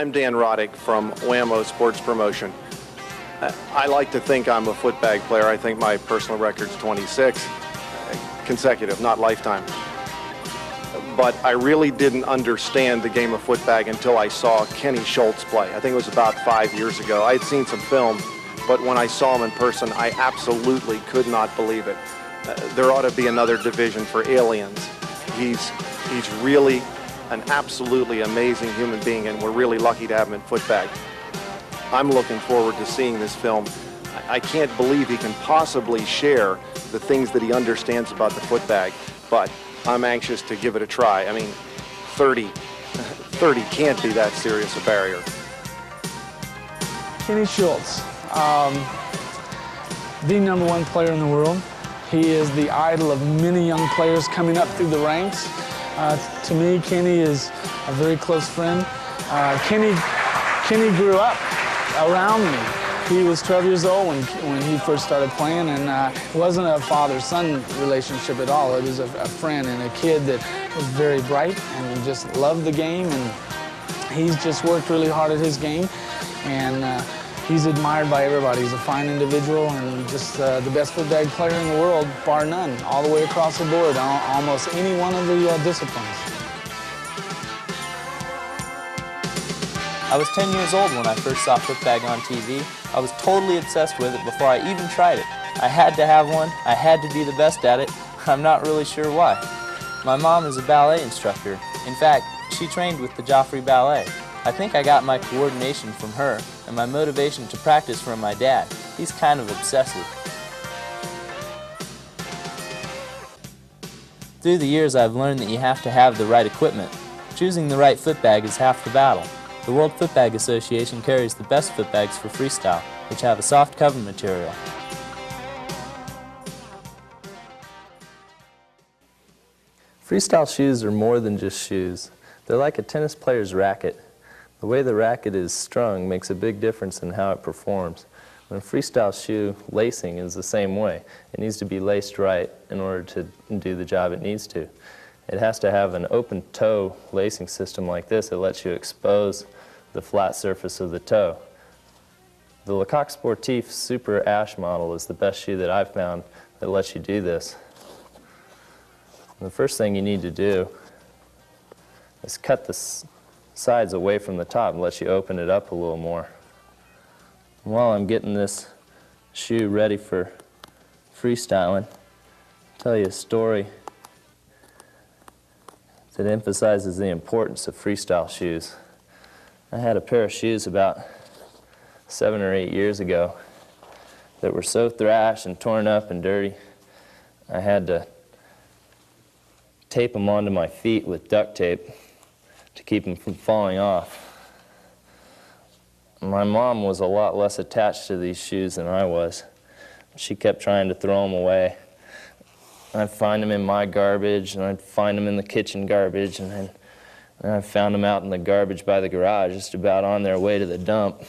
I'm Dan Roddick from Whammo Sports Promotion. I like to think I'm a footbag player. I think my personal record's 26, consecutive, not lifetime. But I really didn't understand the game of footbag until I saw Kenny Schultz play. I think it was about 5 years ago. I had seen some film, but when I saw him in person, I absolutely could not believe it. There ought to be another division for aliens. He's really an absolutely amazing human being, and we're really lucky to have him in footbag. I'm looking forward to seeing this film. I can't believe he can possibly share the things that he understands about the footbag, but I'm anxious to give it a try. I mean, 30 can't be that serious a barrier. Kenny Schultz, the #1 player in the world. He is the idol of many young players coming up through the ranks. To me, Kenny is a very close friend. Kenny grew up around me. He was 12 years old when he first started playing, and it wasn't a father-son relationship at all. It was a friend and a kid that was very bright and just loved the game, and he's just worked really hard at his game, and he's admired by everybody. He's a fine individual and just the best footbag player in the world, bar none, all the way across the board, almost any one of the disciplines. I was 10 years old when I first saw footbag on TV. I was totally obsessed with it before I even tried it. I had to have one. I had to be the best at it. I'm not really sure why. My mom is a ballet instructor. In fact, she trained with the Joffrey Ballet. I think I got my coordination from her and my motivation to practice from my dad. He's kind of obsessive. Through the years, I've learned that you have to have the right equipment. Choosing the right footbag is half the battle. The World Footbag Association carries the best footbags for freestyle, which have a soft cover material. Freestyle shoes are more than just shoes. They're like a tennis player's racket. The way the racket is strung makes a big difference in how it performs. When a freestyle shoe, lacing is the same way. It needs to be laced right in order to do the job it needs to. It has to have an open toe lacing system like this that lets you expose the flat surface of the toe. The Lecoq Sportif Super Ash model is the best shoe that I've found that lets you do this. And the first thing you need to do is cut the sides away from the top and let you open it up a little more. And while I'm getting this shoe ready for freestyling, I'll tell you a story that emphasizes the importance of freestyle shoes. I had a pair of shoes about 7 or 8 years ago that were so thrashed and torn up and dirty, I had to tape them onto my feet with duct tape to keep them from falling off. My mom was a lot less attached to these shoes than I was. She kept trying to throw them away. I'd find them in my garbage, and I'd find them in the kitchen garbage, and then I found them out in the garbage by the garage, just about on their way to the dump.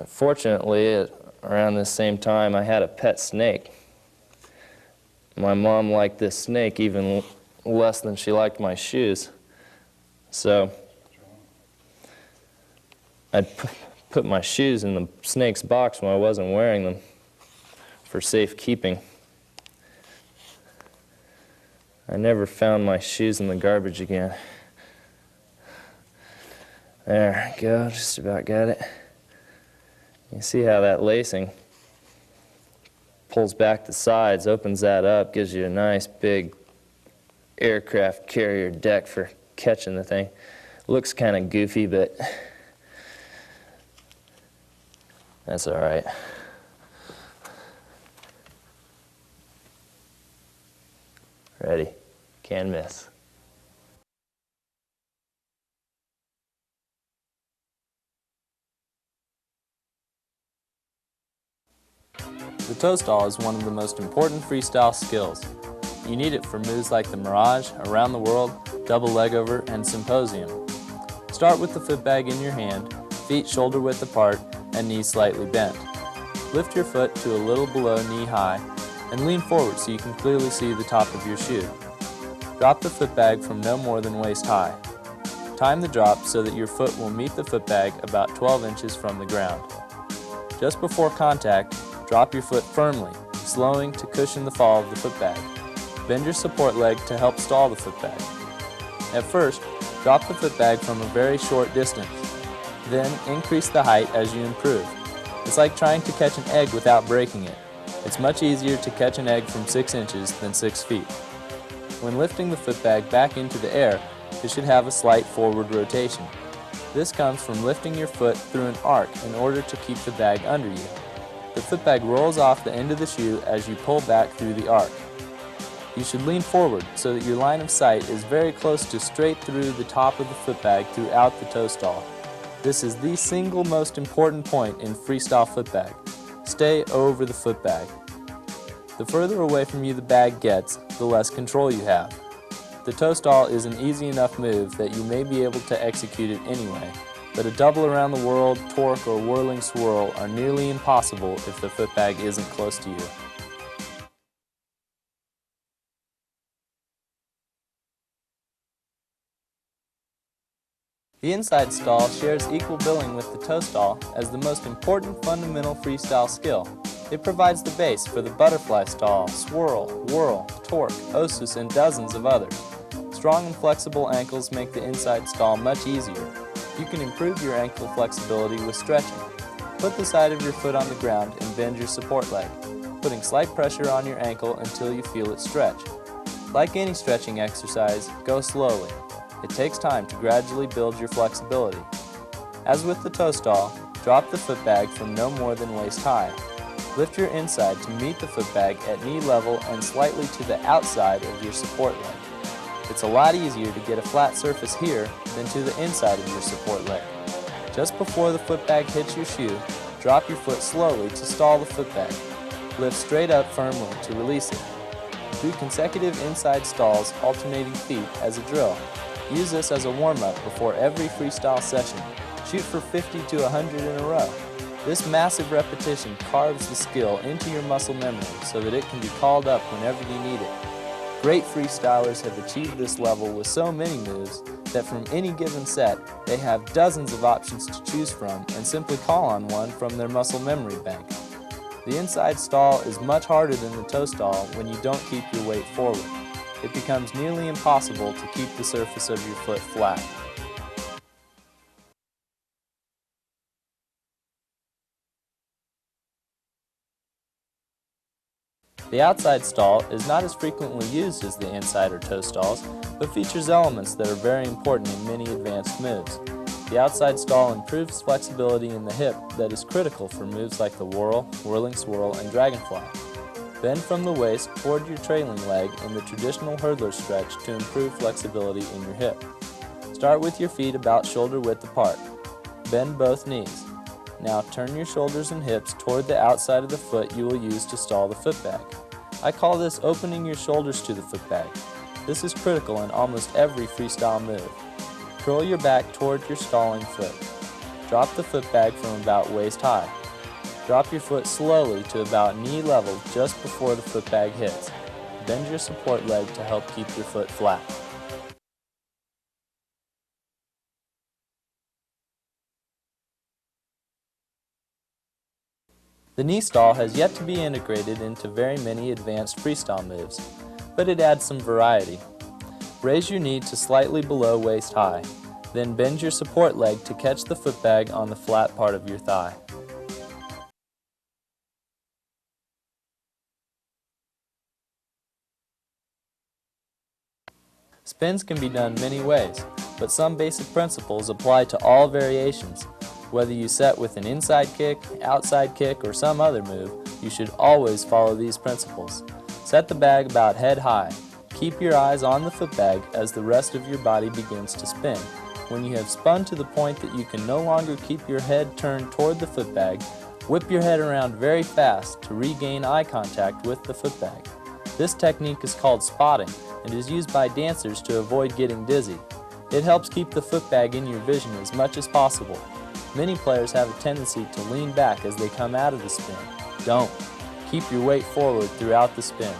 Fortunately, around this same time, I had a pet snake. My mom liked this snake even less than she liked my shoes. So I'd put my shoes in the snake's box when I wasn't wearing them for safekeeping. I never found my shoes in the garbage again. There we go, just about got it. You see how that lacing pulls back the sides, opens that up, gives you a nice big aircraft carrier deck for catching the thing. Looks kind of goofy, but that's all right. Ready? Can't miss. The toe stall is one of the most important freestyle skills. You need it for moves like the Mirage, Around the World, Double Leg Over, and Symposium. Start with the footbag in your hand, feet shoulder width apart, and knees slightly bent. Lift your foot to a little below knee high and lean forward so you can clearly see the top of your shoe. Drop the footbag from no more than waist high. Time the drop so that your foot will meet the footbag about 12 inches from the ground. Just before contact, drop your foot firmly, slowing to cushion the fall of the footbag. Bend your support leg to help stall the footbag. At first, drop the footbag from a very short distance. Then increase the height as you improve. It's like trying to catch an egg without breaking it. It's much easier to catch an egg from 6 inches than 6 feet. When lifting the footbag back into the air, it should have a slight forward rotation. This comes from lifting your foot through an arc in order to keep the bag under you. The footbag rolls off the end of the shoe as you pull back through the arc. You should lean forward so that your line of sight is very close to straight through the top of the footbag throughout the toe stall. This is the single most important point in freestyle footbag. Stay over the footbag. The further away from you the bag gets, the less control you have. The toe stall is an easy enough move that you may be able to execute it anyway, but a double around the world, torque, or whirling swirl are nearly impossible if the footbag isn't close to you. The inside stall shares equal billing with the toe stall as the most important fundamental freestyle skill. It provides the base for the butterfly stall, swirl, whirl, torque, osus, and dozens of others. Strong and flexible ankles make the inside stall much easier. You can improve your ankle flexibility with stretching. Put the side of your foot on the ground and bend your support leg, putting slight pressure on your ankle until you feel it stretch. Like any stretching exercise, go slowly. It takes time to gradually build your flexibility. As with the toe stall, drop the footbag from no more than waist high. Lift your inside to meet the footbag at knee level and slightly to the outside of your support leg. It's a lot easier to get a flat surface here than to the inside of your support leg. Just before the footbag hits your shoe, drop your foot slowly to stall the footbag. Lift straight up firmly to release it. Do consecutive inside stalls alternating feet as a drill. Use this as a warm-up before every freestyle session. Shoot for 50 to 100 in a row. This massive repetition carves the skill into your muscle memory so that it can be called up whenever you need it. Great freestylers have achieved this level with so many moves that from any given set, they have dozens of options to choose from and simply call on one from their muscle memory bank. The inside stall is much harder than the toe stall when you don't keep your weight forward. It becomes nearly impossible to keep the surface of your foot flat. The outside stall is not as frequently used as the inside or toe stalls, but features elements that are very important in many advanced moves. The outside stall improves flexibility in the hip that is critical for moves like the whirl, whirling swirl, and dragonfly. Bend from the waist toward your trailing leg in the traditional hurdler stretch to improve flexibility in your hip. Start with your feet about shoulder width apart. Bend both knees. Now turn your shoulders and hips toward the outside of the foot you will use to stall the footbag. I call this opening your shoulders to the footbag. This is critical in almost every freestyle move. Curl your back toward your stalling foot. Drop the footbag from about waist high. Drop your foot slowly to about knee level just before the footbag hits. Bend your support leg to help keep your foot flat. The knee stall has yet to be integrated into very many advanced freestyle moves, but it adds some variety. Raise your knee to slightly below waist high, then bend your support leg to catch the footbag on the flat part of your thigh. Spins can be done many ways, but some basic principles apply to all variations. Whether you set with an inside kick, outside kick, or some other move, you should always follow these principles. Set the bag about head high. Keep your eyes on the footbag as the rest of your body begins to spin. When you have spun to the point that you can no longer keep your head turned toward the footbag, whip your head around very fast to regain eye contact with the footbag. This technique is called spotting and is used by dancers to avoid getting dizzy. It helps keep the footbag in your vision as much as possible. Many players have a tendency to lean back as they come out of the spin. Don't. Keep your weight forward throughout the spin.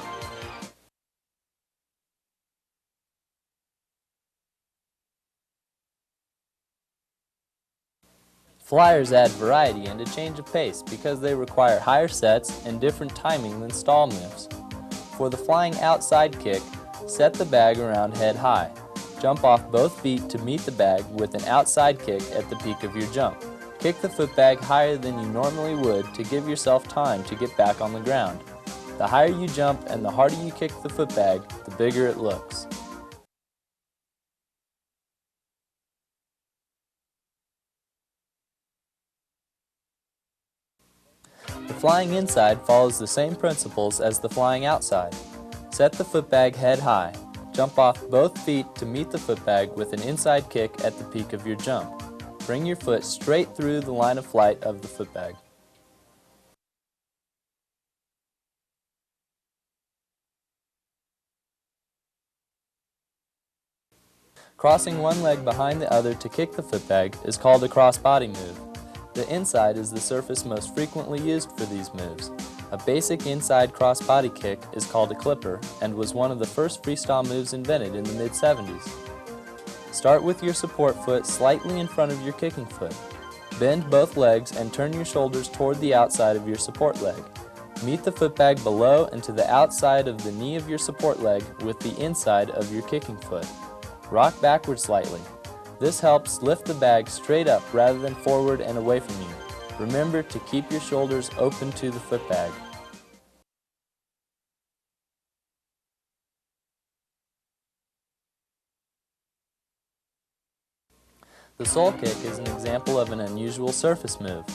Flyers add variety and a change of pace because they require higher sets and different timing than stall moves. For the flying outside kick, set the bag around head high. Jump off both feet to meet the bag with an outside kick at the peak of your jump. Kick the footbag higher than you normally would to give yourself time to get back on the ground. The higher you jump and the harder you kick the footbag, the bigger it looks. The flying inside follows the same principles as the flying outside. Set the footbag head high. Jump off both feet to meet the footbag with an inside kick at the peak of your jump. Bring your foot straight through the line of flight of the footbag. Crossing one leg behind the other to kick the footbag is called a cross-body move. The inside is the surface most frequently used for these moves. A basic inside cross-body kick is called a clipper and was one of the first freestyle moves invented in the mid-70s. Start with your support foot slightly in front of your kicking foot. Bend both legs and turn your shoulders toward the outside of your support leg. Meet the footbag below and to the outside of the knee of your support leg with the inside of your kicking foot. Rock backward slightly. This helps lift the bag straight up rather than forward and away from you. Remember to keep your shoulders open to the footbag. The sole kick is an example of an unusual surface move.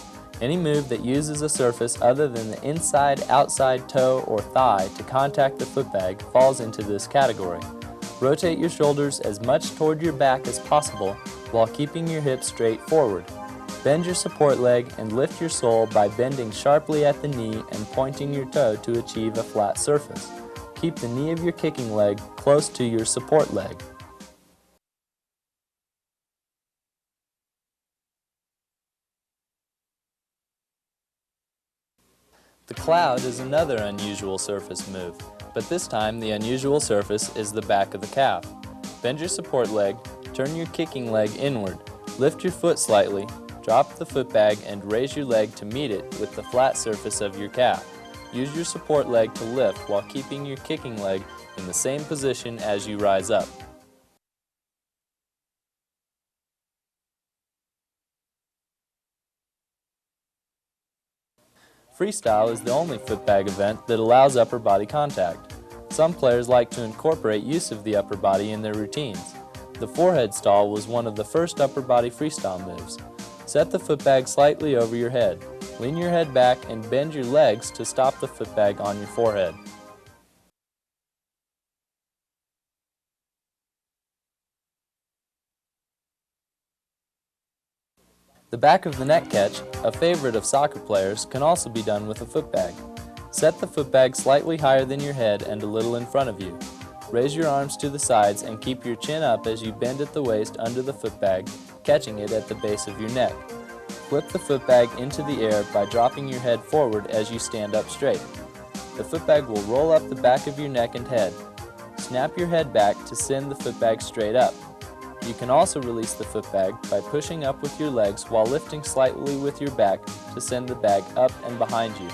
Any move that uses a surface other than the inside, outside toe, or thigh to contact the footbag falls into this category. Rotate your shoulders as much toward your back as possible while keeping your hips straight forward. Bend your support leg and lift your sole by bending sharply at the knee and pointing your toe to achieve a flat surface. Keep the knee of your kicking leg close to your support leg. The cloud is another unusual surface move, but this time the unusual surface is the back of the calf. Bend your support leg, turn your kicking leg inward, lift your foot slightly, drop the footbag and raise your leg to meet it with the flat surface of your calf. Use your support leg to lift while keeping your kicking leg in the same position as you rise up. Freestyle is the only footbag event that allows upper body contact. Some players like to incorporate use of the upper body in their routines. The forehead stall was one of the first upper body freestyle moves. Set the footbag slightly over your head. Lean your head back and bend your legs to stop the footbag on your forehead. The back of the neck catch, a favorite of soccer players, can also be done with a footbag. Set the footbag slightly higher than your head and a little in front of you. Raise your arms to the sides and keep your chin up as you bend at the waist under the footbag, catching it at the base of your neck. Flip the footbag into the air by dropping your head forward as you stand up straight. The footbag will roll up the back of your neck and head. Snap your head back to send the footbag straight up. You can also release the footbag by pushing up with your legs while lifting slightly with your back to send the bag up and behind you.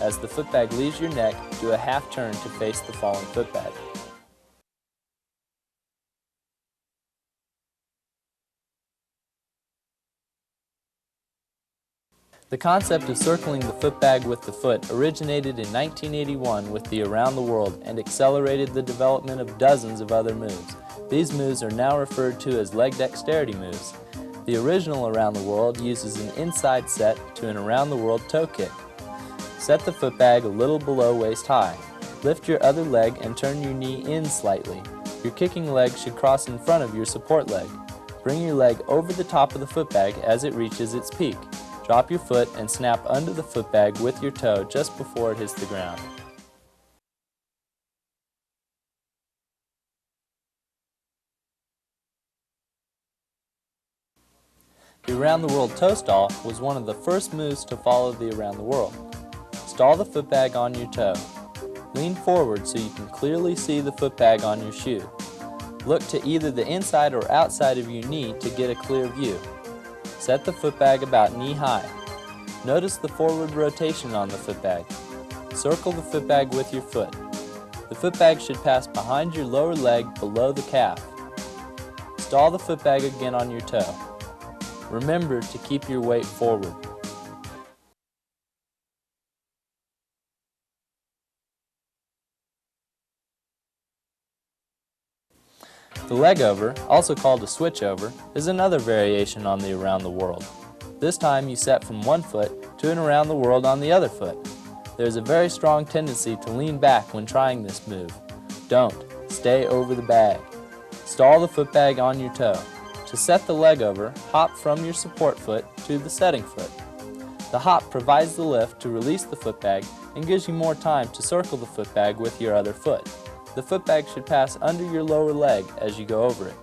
As the footbag leaves your neck, do a half turn to face the falling footbag. The concept of circling the footbag with the foot originated in 1981 with the Around the World and accelerated the development of dozens of other moves. These moves are now referred to as leg dexterity moves. The original Around the World uses an inside set to an Around the World toe kick. Set the footbag a little below waist high. Lift your other leg and turn your knee in slightly. Your kicking leg should cross in front of your support leg. Bring your leg over the top of the footbag as it reaches its peak. Drop your foot and snap under the footbag with your toe just before it hits the ground. The Around the World toe stall was one of the first moves to follow the Around the World. Stall the footbag on your toe. Lean forward so you can clearly see the footbag on your shoe. Look to either the inside or outside of your knee to get a clear view. Set the footbag about knee-high. Notice the forward rotation on the footbag. Circle the footbag with your foot. The footbag should pass behind your lower leg below the calf. Stall the footbag again on your toe. Remember to keep your weight forward. The leg over, also called a switch over, is another variation on the around the world. This time you set from one foot to an around the world on the other foot. There is a very strong tendency to lean back when trying this move. Don't. Stay over the bag. Stall the footbag on your toe. To set the leg over, hop from your support foot to the setting foot. The hop provides the lift to release the footbag and gives you more time to circle the footbag with your other foot. The footbag should pass under your lower leg as you go over it.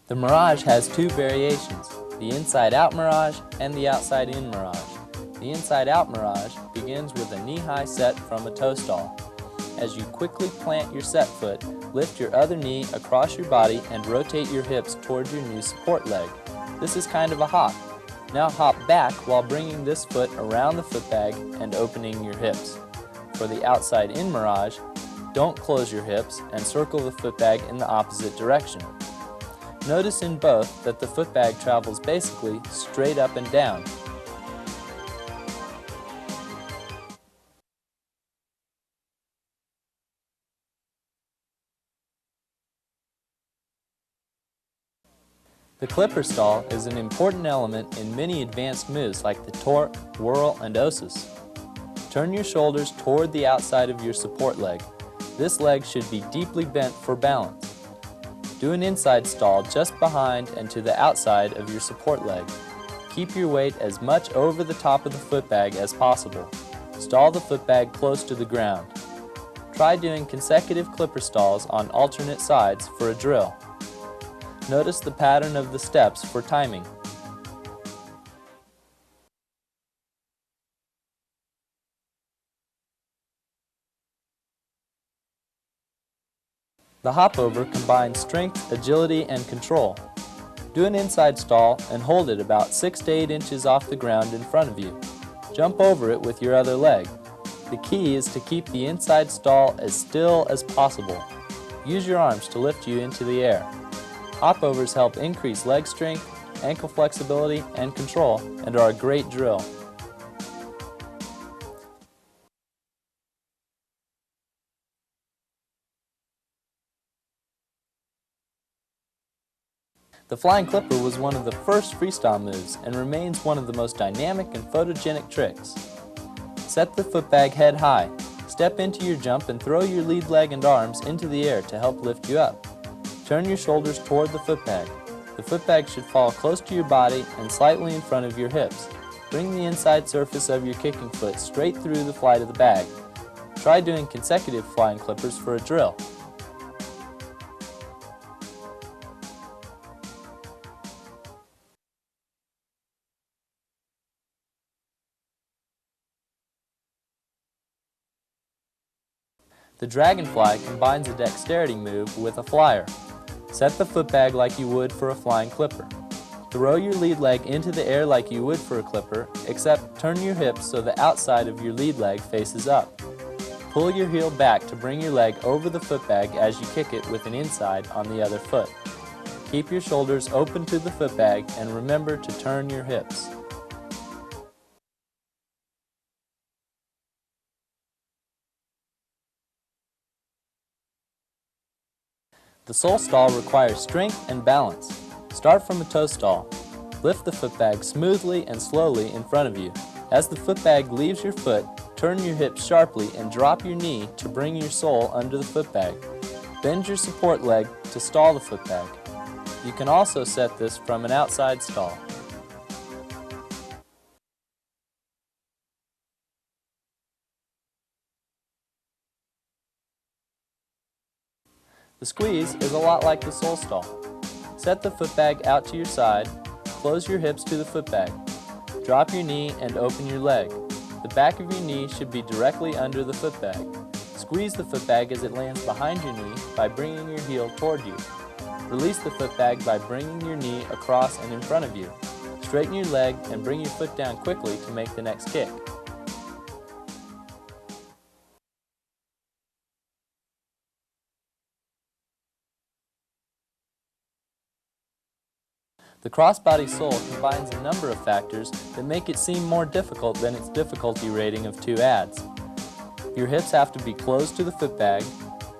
The Mirage has two variations, the inside-out Mirage and the outside-in Mirage. The inside-out Mirage begins with a knee-high set from a toe stall. As you quickly plant your set foot, lift your other knee across your body and rotate your hips towards your new support leg. This is kind of a hop. Now hop back while bringing this foot around the footbag and opening your hips. For the outside-in Mirage, don't close your hips and circle the footbag in the opposite direction. Notice in both that the footbag travels basically straight up and down. The clipper stall is an important element in many advanced moves like the torque, whirl, and osis. Turn your shoulders toward the outside of your support leg. This leg should be deeply bent for balance. Do an inside stall just behind and to the outside of your support leg. Keep your weight as much over the top of the footbag as possible. Stall the footbag close to the ground. Try doing consecutive clipper stalls on alternate sides for a drill. Notice the pattern of the steps for timing. The hop over combines strength, agility, and control. Do an inside stall and hold it about 6 to 8 inches off the ground in front of you. Jump over it with your other leg. The key is to keep the inside stall as still as possible. Use your arms to lift you into the air. Hopovers help increase leg strength, ankle flexibility, and control, and are a great drill. The flying clipper was one of the first freestyle moves and remains one of the most dynamic and photogenic tricks. Set the footbag head high. Step into your jump and throw your lead leg and arms into the air to help lift you up. Turn your shoulders toward the footbag. The footbag should fall close to your body and slightly in front of your hips. Bring the inside surface of your kicking foot straight through the flight of the bag. Try doing consecutive flying clippers for a drill. The dragonfly combines a dexterity move with a flyer. Set the footbag like you would for a flying clipper. Throw your lead leg into the air like you would for a clipper, except turn your hips so the outside of your lead leg faces up. Pull your heel back to bring your leg over the footbag as you kick it with an inside on the other foot. Keep your shoulders open to the footbag and remember to turn your hips. The sole stall requires strength and balance. Start from a toe stall. Lift the footbag smoothly and slowly in front of you. As the footbag leaves your foot, turn your hips sharply and drop your knee to bring your sole under the footbag. Bend your support leg to stall the footbag. You can also set this from an outside stall. The squeeze is a lot like the sole stall. Set the footbag out to your side, close your hips to the footbag. Drop your knee and open your leg. The back of your knee should be directly under the footbag. Squeeze the footbag as it lands behind your knee by bringing your heel toward you. Release the footbag by bringing your knee across and in front of you. Straighten your leg and bring your foot down quickly to make the next kick. The crossbody sole combines a number of factors that make it seem more difficult than its difficulty rating of 2 adds. Your hips have to be close to the footbag,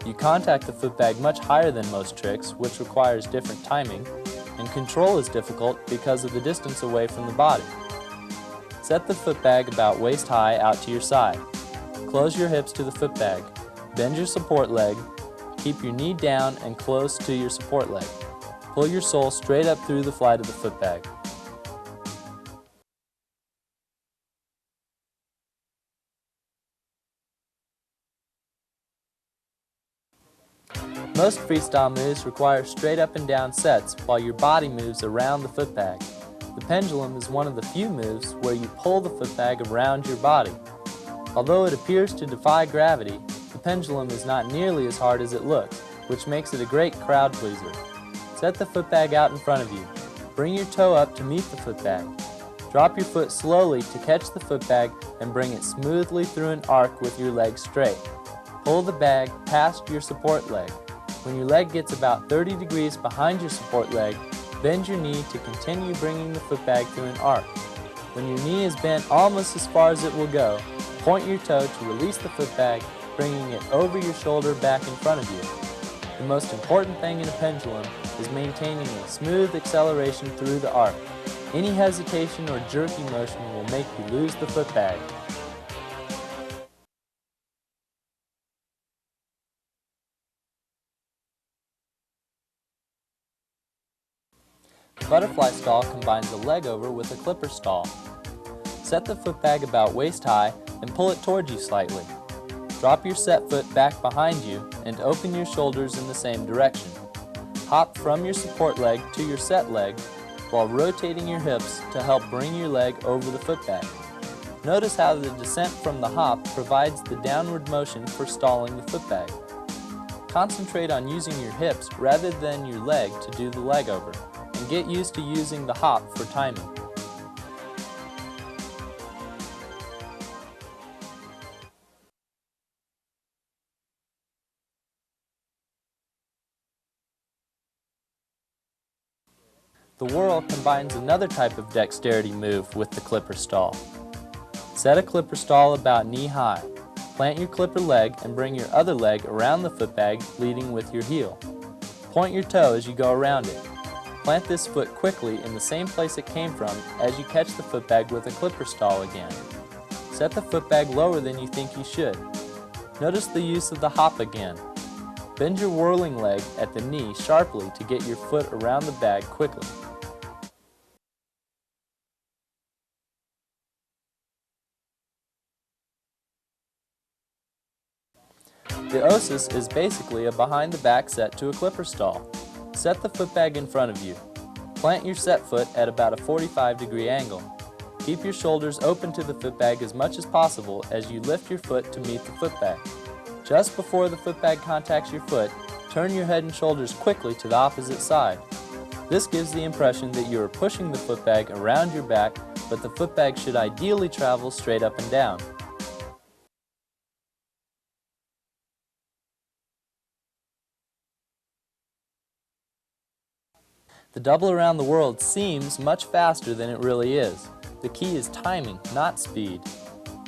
you contact the footbag much higher than most tricks, which requires different timing, and control is difficult because of the distance away from the body. Set the footbag about waist high out to your side. Close your hips to the footbag. Bend your support leg. Keep your knee down and close to your support leg. Pull your sole straight up through the flight of the footbag. Most freestyle moves require straight up and down sets while your body moves around the footbag. The pendulum is one of the few moves where you pull the footbag around your body. Although it appears to defy gravity, the pendulum is not nearly as hard as it looks, which makes it a great crowd pleaser. Set the footbag out in front of you. Bring your toe up to meet the footbag. Drop your foot slowly to catch the footbag and bring it smoothly through an arc with your leg straight. Pull the bag past your support leg. When your leg gets about 30 degrees behind your support leg, bend your knee to continue bringing the footbag through an arc. When your knee is bent almost as far as it will go, point your toe to release the footbag, bringing it over your shoulder back in front of you. The most important thing in a pendulum is maintaining a smooth acceleration through the arc. Any hesitation or jerky motion will make you lose the footbag. The butterfly stall combines a leg over with a clipper stall. Set the footbag about waist high and pull it towards you slightly. Drop your set foot back behind you and open your shoulders in the same direction. Hop from your support leg to your set leg while rotating your hips to help bring your leg over the footbag. Notice how the descent from the hop provides the downward motion for stalling the footbag. Concentrate on using your hips rather than your leg to do the leg over, and get used to using the hop for timing. The whirl combines another type of dexterity move with the clipper stall. Set a clipper stall about knee high. Plant your clipper leg and bring your other leg around the footbag, leading with your heel. Point your toe as you go around it. Plant this foot quickly in the same place it came from as you catch the footbag with a clipper stall again. Set the footbag lower than you think you should. Notice the use of the hop again. Bend your whirling leg at the knee sharply to get your foot around the bag quickly. The Osis is basically a behind-the-back set to a clipper stall. Set the footbag in front of you. Plant your set foot at about a 45-degree angle. Keep your shoulders open to the footbag as much as possible as you lift your foot to meet the footbag. Just before the footbag contacts your foot, turn your head and shoulders quickly to the opposite side. This gives the impression that you are pushing the footbag around your back, but the footbag should ideally travel straight up and down. The double around the world seems much faster than it really is. The key is timing, not speed.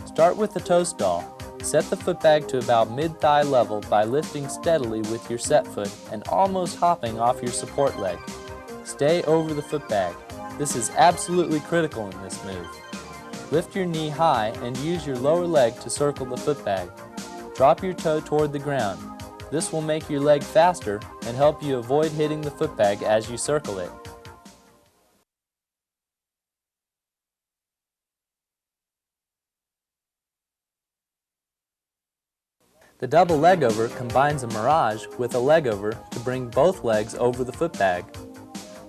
Start with the toe stall. Set the footbag to about mid-thigh level by lifting steadily with your set foot and almost hopping off your support leg. Stay over the footbag. This is absolutely critical in this move. Lift your knee high and use your lower leg to circle the footbag. Drop your toe toward the ground. This will make your leg faster and help you avoid hitting the footbag as you circle it. The double leg over combines a mirage with a leg over to bring both legs over the footbag.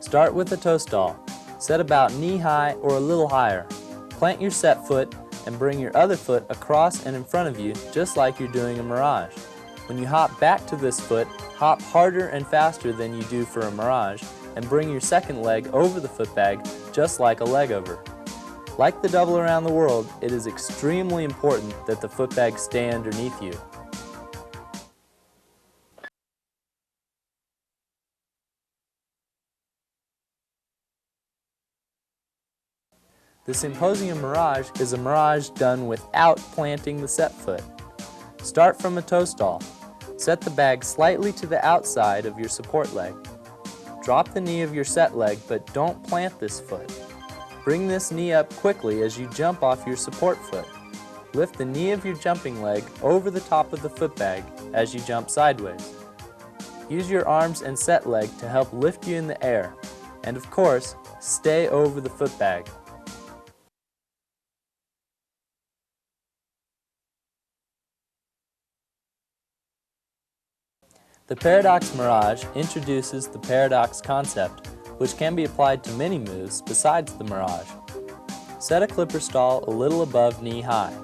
Start with the toe stall. Set about knee high or a little higher. Plant your set foot and bring your other foot across and in front of you just like you're doing a mirage. When you hop back to this foot, hop harder and faster than you do for a mirage, and bring your second leg over the footbag just like a leg over. Like the double around the world, it is extremely important that the footbag stay underneath you. The symposium mirage is a mirage done without planting the set foot. Start from a toe stall. Set the bag slightly to the outside of your support leg. Drop the knee of your set leg, but don't plant this foot. Bring this knee up quickly as you jump off your support foot. Lift the knee of your jumping leg over the top of the footbag as you jump sideways. Use your arms and set leg to help lift you in the air. And of course, stay over the footbag. The Paradox Mirage introduces the paradox concept, which can be applied to many moves besides the Mirage. Set a clipper stall a little above knee high.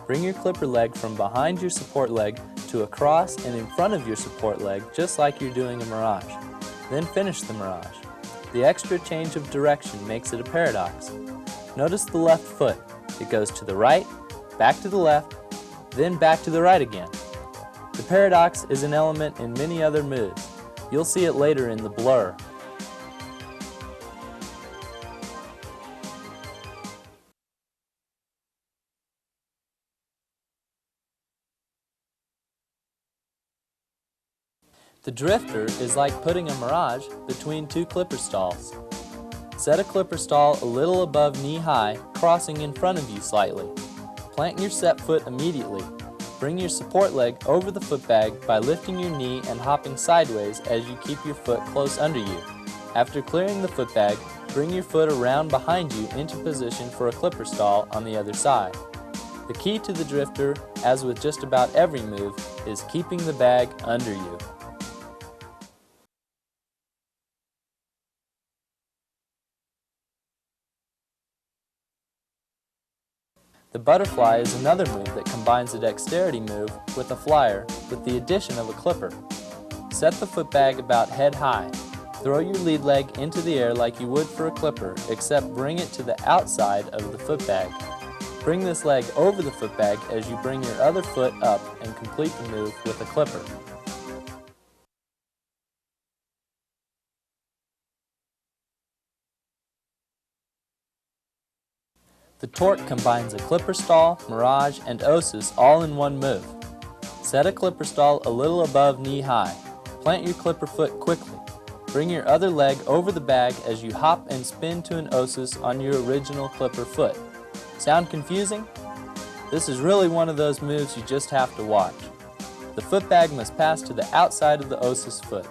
Bring your clipper leg from behind your support leg to across and in front of your support leg, just like you're doing a Mirage. Then finish the Mirage. The extra change of direction makes it a paradox. Notice the left foot. It goes to the right, back to the left, then back to the right again. The paradox is an element in many other moves. You'll see it later in the blur. The drifter is like putting a mirage between two clipper stalls. Set a clipper stall a little above knee high, crossing in front of you slightly. Plant your set foot immediately. Bring your support leg over the footbag by lifting your knee and hopping sideways as you keep your foot close under you. After clearing the footbag, bring your foot around behind you into position for a clipper stall on the other side. The key to the drifter, as with just about every move, is keeping the bag under you. The butterfly is another move that combines a dexterity move with a flyer with the addition of a clipper. Set the footbag about head high. Throw your lead leg into the air like you would for a clipper, except bring it to the outside of the footbag. Bring this leg over the footbag as you bring your other foot up and complete the move with a clipper. The torque combines a clipper stall, mirage, and osis all in one move. Set a clipper stall a little above knee high. Plant your clipper foot quickly. Bring your other leg over the bag as you hop and spin to an osis on your original clipper foot. Sound confusing? This is really one of those moves you just have to watch. The footbag must pass to the outside of the osis foot.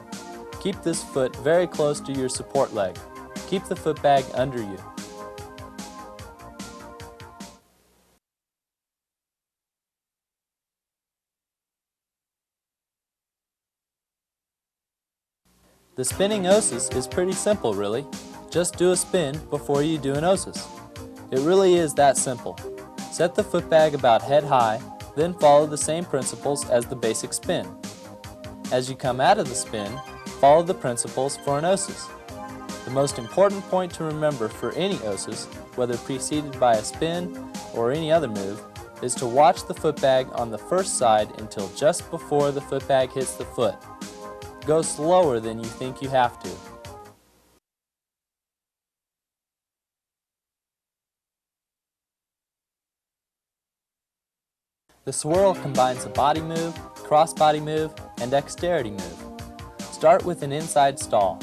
Keep this foot very close to your support leg. Keep the footbag under you. The spinning osis is pretty simple, really. Just do a spin before you do an osis. It really is that simple. Set the footbag about head high, then follow the same principles as the basic spin. As you come out of the spin, follow the principles for an osis. The most important point to remember for any osis, whether preceded by a spin or any other move, is to watch the footbag on the first side until just before the footbag hits the foot. Go slower than you think you have to. The swirl combines a body move, cross-body move, and dexterity move. Start with an inside stall.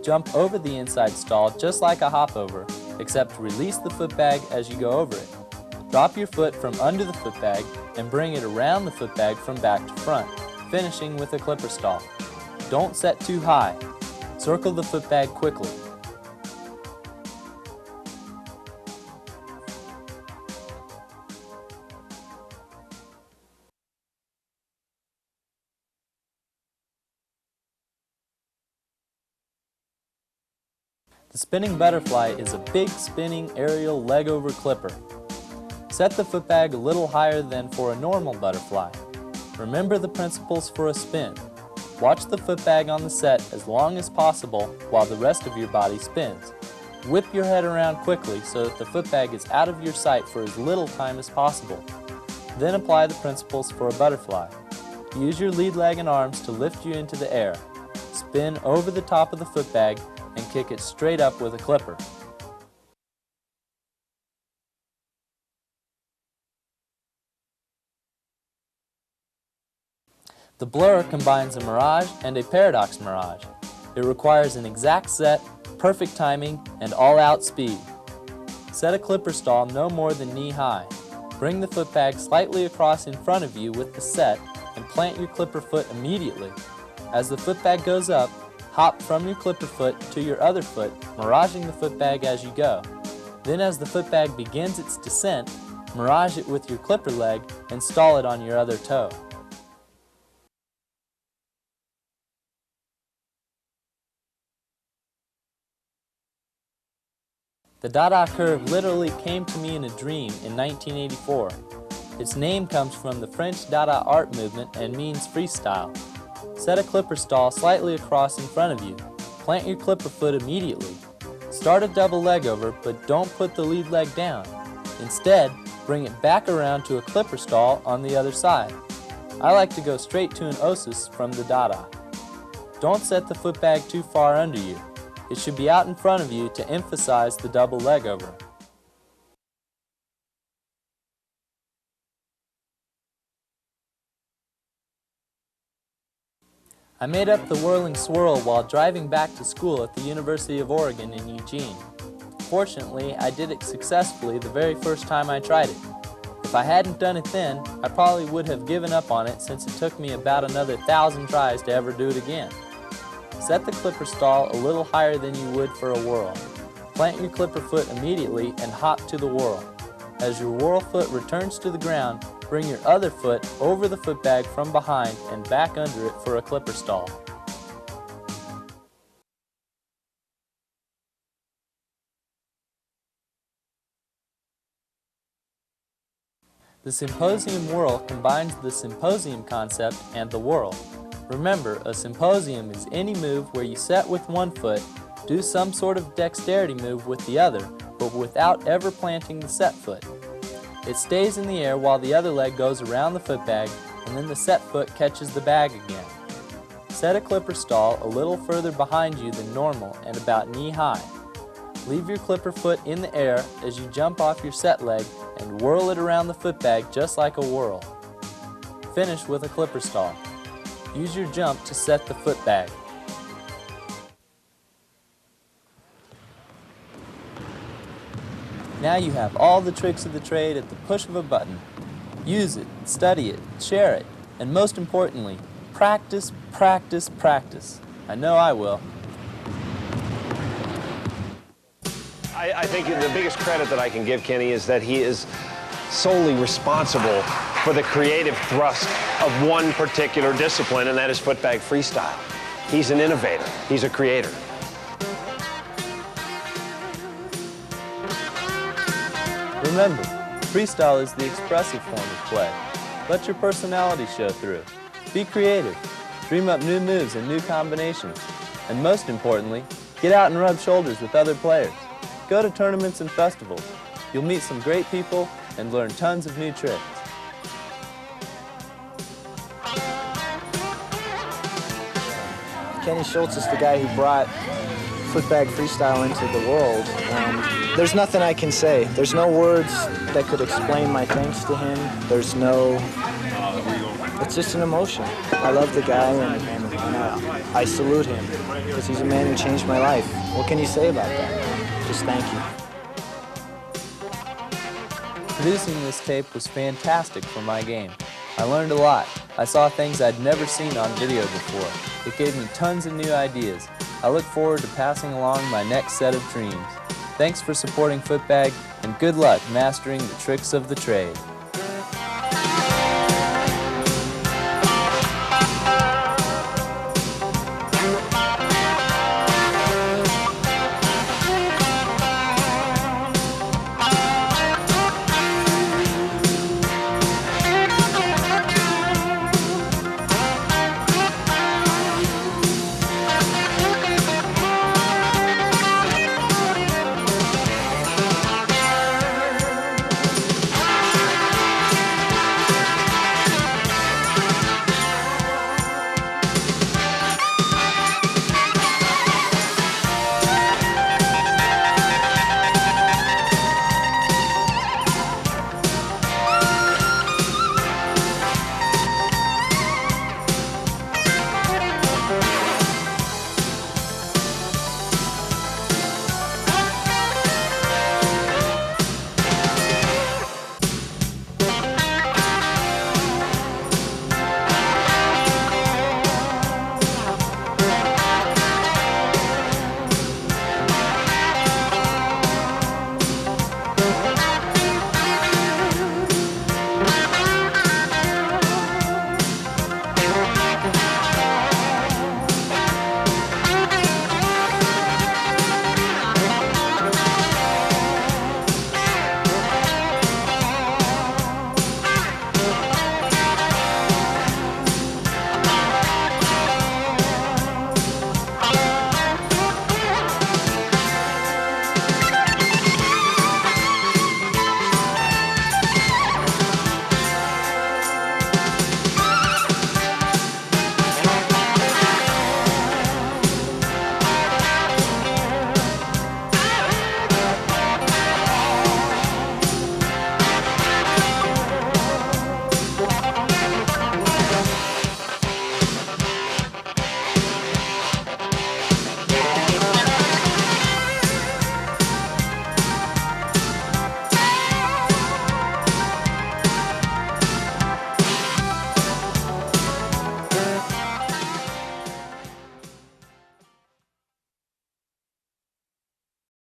Jump over the inside stall just like a hop over, except release the footbag as you go over it. Drop your foot from under the footbag and bring it around the footbag from back to front, finishing with a clipper stall. Don't set too high. Circle the footbag quickly. The spinning butterfly is a big spinning aerial leg over clipper. Set the footbag a little higher than for a normal butterfly. Remember the principles for a spin. Watch the footbag on the set as long as possible while the rest of your body spins. Whip your head around quickly so that the footbag is out of your sight for as little time as possible. Then apply the principles for a butterfly. Use your lead leg and arms to lift you into the air. Spin over the top of the footbag and kick it straight up with a clipper. The blur combines a mirage and a paradox mirage. It requires an exact set, perfect timing, and all-out speed. Set a clipper stall no more than knee-high. Bring the footbag slightly across in front of you with the set and plant your clipper foot immediately. As the footbag goes up, hop from your clipper foot to your other foot, miraging the footbag as you go. Then as the footbag begins its descent, mirage it with your clipper leg and stall it on your other toe. The Dada curve literally came to me in a dream in 1984. Its name comes from the French Dada art movement and means freestyle. Set a clipper stall slightly across in front of you. Plant your clipper foot immediately. Start a double leg over, but don't put the lead leg down. Instead, bring it back around to a clipper stall on the other side. I like to go straight to an osis from the Dada. Don't set the footbag too far under you. It should be out in front of you to emphasize the double leg over. I made up the whirling swirl while driving back to school at the University of Oregon in Eugene. Fortunately, I did it successfully the very first time I tried it. If I hadn't done it then, I probably would have given up on it since it took me about another 1,000 tries to ever do it again. Set the clipper stall a little higher than you would for a whirl. Plant your clipper foot immediately and hop to the whirl. As your whirl foot returns to the ground, bring your other foot over the footbag from behind and back under it for a clipper stall. The symposium whirl combines the symposium concept and the whirl. Remember, a symposium is any move where you set with one foot, do some sort of dexterity move with the other, but without ever planting the set foot. It stays in the air while the other leg goes around the footbag, and then the set foot catches the bag again. Set a clipper stall a little further behind you than normal and about knee-high. Leave your clipper foot in the air as you jump off your set leg and whirl it around the footbag just like a whirl. Finish with a clipper stall. Use your jump to set the footbag. Now you have all the tricks of the trade at the push of a button. Use it, study it, share it, and most importantly, practice, practice, practice. I know I will. I think the biggest credit that I can give Kenny is that he is solely responsible for the creative thrust of one particular discipline, and that is footbag freestyle. He's an innovator. He's a creator. Remember, freestyle is the expressive form of play. Let your personality show through. Be creative. Dream up new moves and new combinations. And most importantly, get out and rub shoulders with other players. Go to tournaments and festivals. You'll meet some great people and learn tons of new tricks. Kenny Schultz is the guy who brought footbag freestyle into the world. There's nothing I can say. There's no words that could explain my thanks to him. There's no... It's just an emotion. I love the guy and I salute him because he's a man who changed my life. What can you say about that? Just thank you. Producing this tape was fantastic for my game. I learned a lot. I saw things I'd never seen on video before. It gave me tons of new ideas. I look forward to passing along my next set of dreams. Thanks for supporting Footbag, and good luck mastering the tricks of the trade.